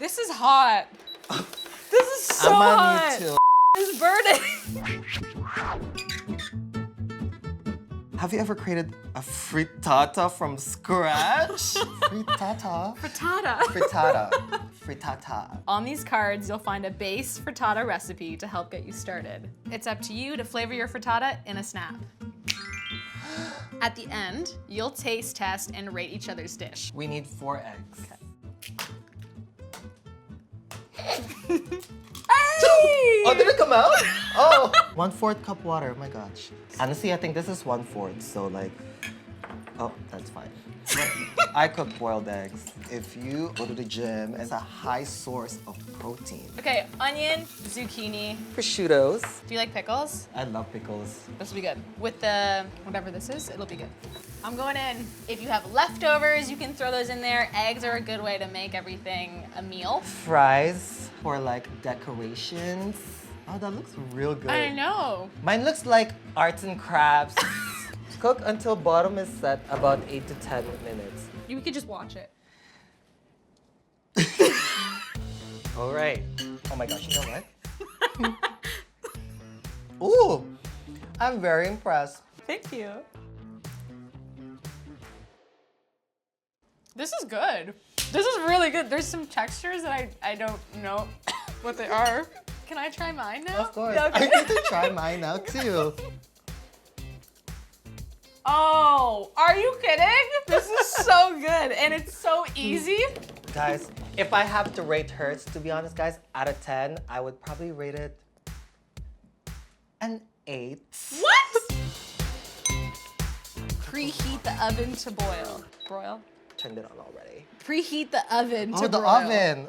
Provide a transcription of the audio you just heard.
This is hot. This is so hot. I'm on you too. It's burning. Have you ever created a frittata from scratch? Frittata? Frittata. Frittata. Frittata. On these cards, you'll find a base frittata recipe to help get you started. It's up to you to flavor your frittata in a snap. At the end, you'll taste test and rate each other's dish. We need 4 eggs. Hey! Oh, did it come out? Oh! 1/4 cup water, oh my gosh. Honestly, I think this is 1/4, so like, oh, that's fine. I cook boiled eggs. If you go to the gym, it's a high source of protein. Okay, onion, zucchini. Prosciuttos. Do you like pickles? I love pickles. This will be good. With the, whatever this is, it'll be good. I'm going in. If you have leftovers, you can throw those in there. Eggs are a good way to make everything a meal. Fries for like decorations. Oh, that looks real good. I know. Mine looks like arts and crafts. Cook until bottom is set about 8 to 10 minutes. You could just watch it. All right. Oh my gosh, you know what? Ooh, I'm very impressed. Thank you. This is good. This is really good. There's some textures that I don't know what they are. Can I try mine now? Of course. Yeah, okay. I need to try mine now too. Oh, are you kidding? This is so good and it's so easy. Guys, if I have to rate hers, to be honest, guys, out of 10, I would probably rate it an 8. What? Preheat the oven to boil. Broil? Turned it on already. Preheat the oven to Oh, the broil. oven.